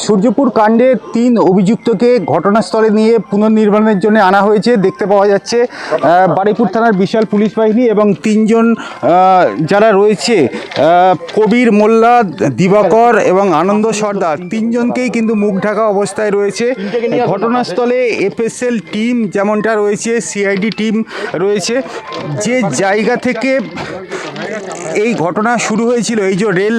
সূর্যপুর কাণ্ডে 3 অভিযুক্তকে ঘটনাস্থলে নিয়ে পুনর্নির্মাণের জন্য আনা হয়েছে। দেখতে পাওয়া যাচ্ছে বারুইপুর থানার বিশাল পুলিশ বাহিনী এবং 3 জন যারা রয়েছে কবির মোল্লা, দিবাকর এবং আনন্দ সর্দার, 3 জনকেই কিন্তু মুখ ঢাকা অবস্থায় রয়েছে। ঘটনাস্থলে এফএসএল টিম যেমনটা রয়েছে, সিআইডি টিম রয়েছে। যে জায়গা থেকে এই ঘটনা শুরু হয়েছিল, এই যে রেল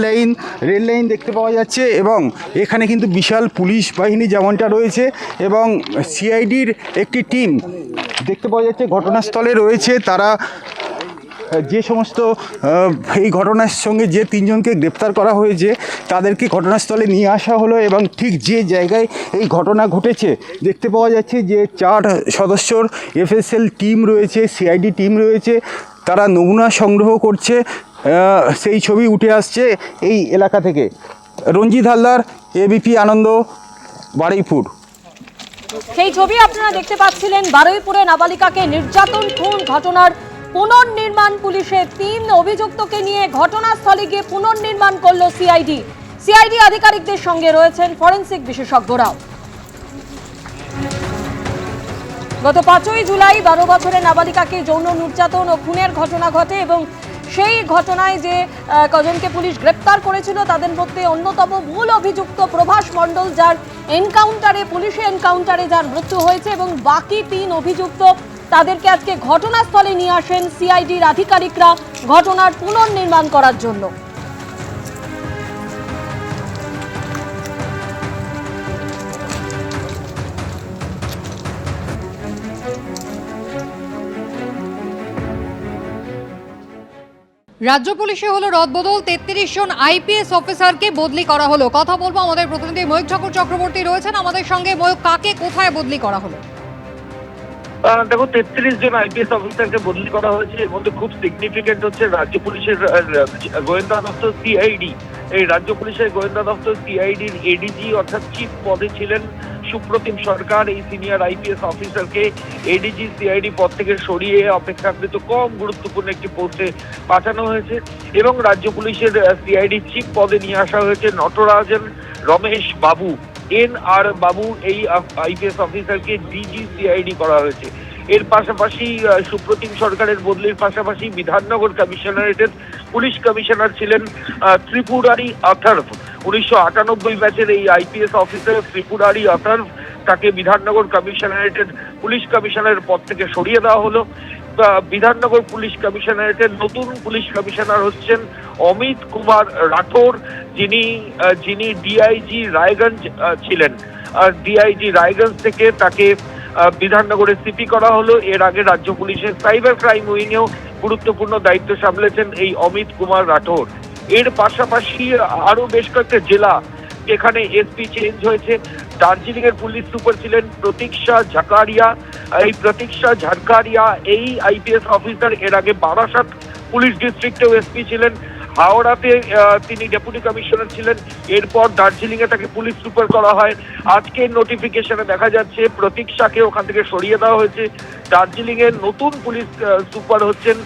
লাইন দেখতে পাওয়া যাচ্ছে এবং এখানে কিন্তু বিশাল পুলিশ বাহিনী যেমনটা রয়েছে এবং সিআইডির একটি টিম দেখতে পাওয়া যাচ্ছে ঘটনাস্থলে রয়েছে। তারা যে সমস্ত এই ঘটনার সঙ্গে যে 3 জনকে গ্রেপ্তার করা হয়েছে তাদেরকে ঘটনাস্থলে নিয়ে আসা হলো এবং ঠিক যে জায়গায় এই ঘটনা ঘটেছে দেখতে পাওয়া যাচ্ছে যে 4 সদস্যর এফএসএল টিম রয়েছে, সিআইডি টিম রয়েছে। তারা নমুনা সংগ্রহ করছে, সেই ছবি উঠে আসছে এই এলাকা থেকে। রঞ্জিত হালদার, এবিপি আনন্দ, বারুইপুর। সেই ছবি আপনারা দেখতে পাচ্ছিলেন। বারুইপুরে নাবালিকাকে নির্যাতন খুন ঘটনার পুনর্নির্মাণ পুলিশের 3 অভিযুক্তকে নিয়ে ঘটনাস্থলে গিয়ে পুনর্নির্মাণ করল সিআইডি আধিকারিকদের সঙ্গে রয়েছেন ফরেনসিক বিশেষজ্ঞরাও। গত 5ই জুলাই 12 বছরের নাবালিকাকে যৌন নির্যাতন ও খুনের ঘটনা ঘটে এবং সেই ঘটনায় যে কজনকে পুলিশ গ্রেপ্তার করেছিল তাদের মধ্যে অন্যতম মূল অভিযুক্ত প্রভাস মণ্ডল, যার পুলিশি এনকাউন্টারে যার মৃত্যু হয়েছে, এবং বাকি 3 অভিযুক্ত তাদেরকে আজকে ঘটনাস্থলে নিয়ে আসেন সিআইডির আধিকারিকরা ঘটনার পুনর্নির্মাণ করার জন্য। রাজ্য পুলিশে হলো রদবদল, 33 জন আইপিএস অফিসারকে বদলি করা হলো। কথা বলবো, আমাদের প্রতিনিধি ময়ূক ঠাকুর চক্রবর্তী রয়েছেন আমাদের সঙ্গে। ময়ূক, কাকে কোথায় বদলি করা হলো? দেখো, 33 জন আইপিএস অফিসারকে বদলি করা হয়েছে। এর মধ্যে খুব সিগনিফিকেন্ট হচ্ছে রাজ্য পুলিশের গোয়েন্দা দপ্তর সিআইডি। এই রাজ্য পুলিশের গোয়েন্দা দপ্তর সিআইডির এডিজি অর্থাৎ চিফ পদে ছিলেন সুপ্রতিম সরকার। এই সিনিয়র আইপিএস অফিসারকে এডিজি সিআইডি পদ থেকে সরিয়ে অপেক্ষাকৃত কম গুরুত্বপূর্ণ একটি পোস্টে পাঠানো হয়েছে এবং রাজ্য পুলিশের সিআইডি চিফ পদে নিয়ে আসা হয়েছে নটরাজন রমেশ বাবু, NR বাবু। এই আইপিএস অফিসারকে ডিজি সিআইডি করা হয়েছে। এর পাশাপাশি সুপ্রতিম সরকারের বদলির পাশাপাশি বিধাননগর কমিশনারেটের পুলিশ কমিশনার ছিলেন ত্রিপুরারি অথর্ভ। 1998 ব্যাচের এই আইপিএস অফিসার ত্রিপুরারি অথর্ভ, তাকে বিধাননগর কমিশনারেটের পুলিশ কমিশনারের পদ থেকে সরিয়ে দেওয়া হলো। বিধাননগর পুলিশ কমিশনারেটের নতুন পুলিশ কমিশনার হচ্ছেন অমিত কুমার রাঠোর, যিনি ডিআইজি রায়গঞ্জ ছিলেন। ডিআইজি রায়গঞ্জ থেকে তাকে বিধাননগরের সিপি করা হলো। এর আগে রাজ্য পুলিশের সাইবার ক্রাইম উইংয়েও গুরুত্বপূর্ণ দায়িত্ব সামলেছেন এই অমিত কুমার রাঠোর। এর পাশাপাশি আরো বেশ কয়েকটা জেলা এখানে এসপি চেঞ্জ হয়েছে। দার্জিলিং এর পুলিশ সুপার ছিলেন প্রতীক্ষা ঝাকারিয়া। এই প্রতীক্ষা ঝাকারিয়া এই আইপিএস অফিসার এর আগে বারাসাত পুলিশ ডিস্ট্রিক্টেও এসপি ছিলেন। হাওড়াতে তিনি ডেপুটি কমিশনার ছিলেন। এরপর দার্জিলিং এ তাকে পুলিশ সুপার করা হয়। আজকে নোটিফিকেশনে দেখা যাচ্ছে প্রতীক্ষাকে ওখান থেকে সরিয়ে দেওয়া হয়েছে। দার্জিলিং এর নতুন পুলিশ সুপার হচ্ছেন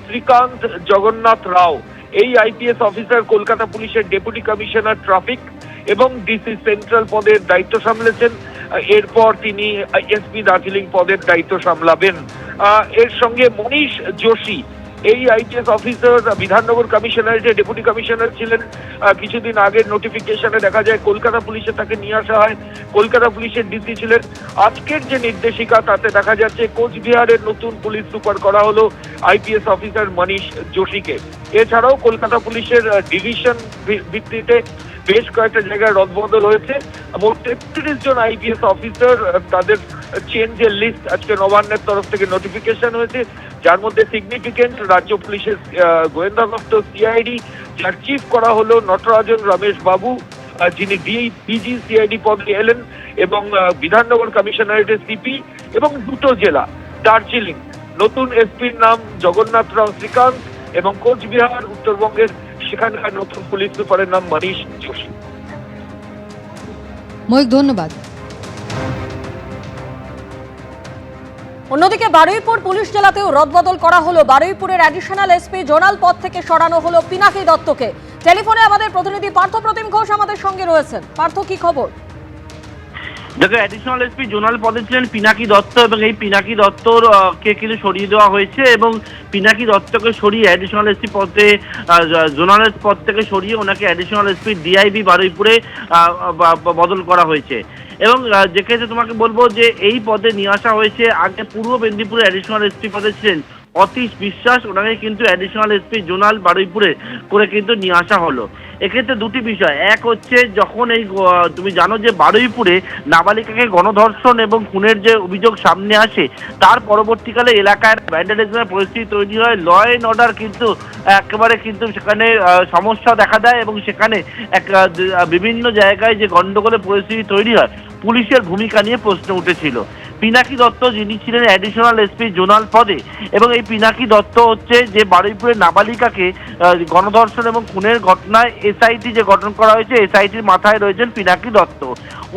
শ্রীকান্ত জগন্নাথ রাও। এই আইপিএস অফিসার কলকাতা পুলিশের ডেপুটি কমিশনার ট্রাফিক এবং ডিসি সেন্ট্রাল পদের দায়িত্ব সামলেছেন। এরপর তিনি এসপি দার্জিলিং পদের দায়িত্ব সামলাবেন। এর সঙ্গে মনীষ যোশী, এই আইপিএস অফিসার বিধাননগর কমিশনারেটের ডেপুটি কমিশনার ছিলেন। কিছুদিন আগের নোটিফিকেশনে দেখা যায় কলকাতা পুলিশে তাকে নিয়ে আসা হয়, কলকাতা পুলিশের ডিসি ছিলেন। আজকের যে নির্দেশিকা তাতে দেখা যাচ্ছে কোচবিহারের নতুন পুলিশ সুপার করা হলো আইপিএস অফিসার মনীষ যোশীকে। এছাড়াও কলকাতা পুলিশের ডিভিশন ভিত্তিতে বেশ কয়েকটা জায়গায় রদবদল হয়েছে। মোট 33 জন আইপিএস অফিসার, তাদের চেঞ্জের লিস্ট আজকে নবান্নের তরফ থেকে নোটিফিকেশন হয়েছে, যার মধ্যে সিগনিফিকেন্ট রাজ্য পুলিশের গোয়েন্দা দপ্তর সিআইডি, যার চিফ করা হলো নটরাজন রমেশ বাবু, যিনি ডিজি সিআইডি পদে এলেন, এবং বিধাননগর কমিশনারেটের সিপি, এবং 2টো জেলা দার্জিলিং নতুন এসপির নাম জগন্নাথ রাও শ্রীকান্ত, এবং কোচবিহার উত্তরবঙ্গের সেখানকার নতুন পুলিশ সুপারের নাম মনীষ যোশী। ময়ূক, ধন্যবাদ। অন্যদিকে বারুইপুর পুলিশ জেলাতেও রদবদল করা হলো। বারুইপুরের অ্যাডিশনাল এসপি জোনাল পদ থেকে সরানো হলো পিনাকি দত্তকে। টেলিফোনে আমাদের প্রতিনিধি পার্থ প্রতিম ঘোষ আমাদের সঙ্গে রয়েছেন। পার্থ, কি খবর? দেখো, অ্যাডিশনাল এসপি জোনাল পদে ছিলেন পিনাকি দত্ত এবং এই পিনাকি দত্তর কে কিন্তু সরিয়ে দেওয়া হয়েছে এবং পিনাকি দত্তকে সরিয়ে অ্যাডিশনাল এসপি পদে জোনাল পদ থেকে সরিয়ে ওনাকে অ্যাডিশনাল এসপি ডিআইবি বারুইপুরে বদল করা হয়েছে। এবং যে ক্ষেত্রে তোমাকে বলবো যে এই পদে নিয়ে আসা হয়েছে, আগে পূর্ব মেদিনীপুরে অ্যাডিশনাল এসপি পদে ছিলেন অতীশ বিশ্বাস, ওনাকে কিন্তু অ্যাডিশনাল এসপি জোনাল বারুইপুরে করে কিন্তু নিয়ে আসা হলো। এক্ষেত্রে দুটি বিষয়, এক হচ্ছে যখন এই তুমি জানো যে বারুইপুরে নাবালিকাকে গণধর্ষণ এবং খুনের যে অভিযোগ সামনে আসে, তার পরবর্তীকালে এলাকায় ভ্যান্ডালিজমের পরিস্থিতি তৈরি হয়, ল অ্যান্ড অর্ডার কিন্তু একেবারে কিন্তু সেখানে সমস্যা দেখা দেয় এবং সেখানে বিভিন্ন জায়গায় যে গণ্ডগোলের পরিস্থিতি তৈরি হয়, পুলিশের ভূমিকা নিয়ে প্রশ্ন উঠেছিল। পিনাকি দত্ত যিনি ছিলেন অ্যাডিশনাল এসপি জোনাল পদে, এবং এই পিনাকি দত্ত হচ্ছে যে বারুইপুরের নাবালিকাকে গণধর্ষণ এবং খুনের ঘটনায় এসআইটি যে গঠন করা হয়েছে, এসআইটির মাথায় রয়েছেন পিনাকি দত্ত।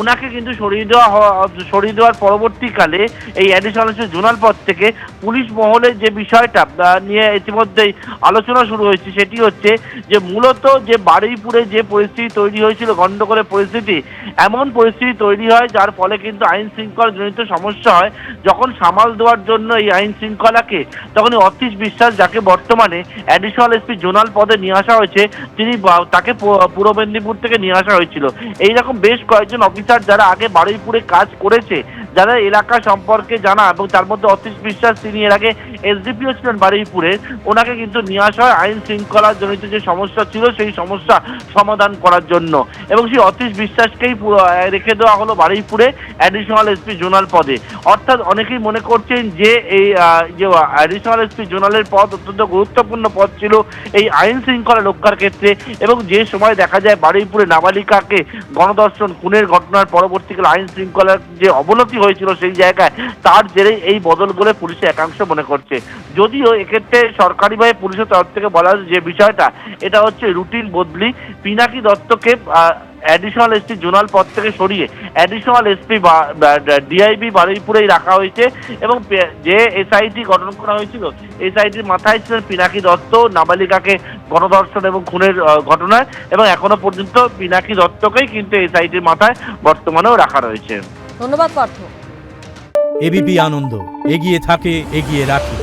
ওনাকে কিন্তু সরিয়ে দেওয়ার পরবর্তীকালে এই অ্যাডিশনাল এসপি জোনাল পদ থেকে পুলিশ মহলে যে বিষয়টা নিয়ে ইতিমধ্যেই আলোচনা শুরু হয়েছে, সেটি হচ্ছে যে মূলত যে বারুইপুরে যে পরিস্থিতি তৈরি হয়েছিল, গণ্ডগোলের পরিস্থিতি, এমন পরিস্থিতি তৈরি হয় যার ফলে কিন্তু আইন শৃঙ্খলা জনিত সমস্যা হয়। যখন সামাল দেওয়ার জন্য এই আইন শৃঙ্খলাকে, তখন অতীশ বিশ্বাস, যাকে বর্তমানে অ্যাডিশনাল এসপি জোনাল পদে নিয়ে আসা হয়েছে, তাকে পূর্ব মেদিনীপুর থেকে নিয়ে আসা হয়েছিল। এইরকম বেশ কয়েকজন অফিসার যারা আগে বারুইপুরে কাজ করেছে, যারা এলাকা সম্পর্কে জানা, এবং তার মধ্যে অতীশ বিশ্বাস, তিনি এর আগে এসডিপিও ছিলেন বারুইপুরে, ওনাকে কিন্তু নিয়ে আসা হয় আইন শৃঙ্খলা জনিত যে সমস্যা ছিল সেই সমস্যা সমাধান করার জন্য। এবং সেই অতীশ বিশ্বাসকেই রেখে দেওয়া হলো বারুইপুরে অ্যাডিশনাল এসপি জোনাল পদে। অর্থাৎ অনেকেই মনে করছেন যে এই যে অ্যাডিশনাল এসপি জোনালের পদ অত্যন্ত গুরুত্বপূর্ণ পদ ছিল এই আইন শৃঙ্খলা রক্ষার ক্ষেত্রে, এবং যে সময় দেখা যায় বারুইপুরে নাবালিকাকে গণধর্ষণ খুনের ঘটনার পরবর্তীকালে আইন শৃঙ্খলার যে অবনতি হয়েছিল সেই জায়গায়, তার জেরে এই বদল বলে পুলিশের একাংশ মনে করছে। যদিও এক্ষেত্রে সরকারিভাবে পুলিশের তরফ থেকে বলা যে বিষয়টা, এটা হচ্ছে রুটিন বদলি। পিনাকি দত্তকে অ্যাডিশনাল এসপি জোনাল পদ থেকে সরিয়ে অ্যাডিশনাল এসপি ডিআইবি বারুইপুরেই রাখা হয়েছে, এবং যে এসআইটি গঠন করা হয়েছিল, এসআইটির মাথায় ছিলেন পিনাকি দত্ত, নাবালিকাকে গণধর্ষণ এবং খুনের ঘটনায়, এবং এখনো পর্যন্ত পিনাকি দত্তকেই কিন্তু এসআইটির মাথায় বর্তমানেও রাখা রয়েছে। ধন্যবাদ পার্থ। এবিপি আনন্দ, এগিয়ে থাকে, এগিয়ে রাখে।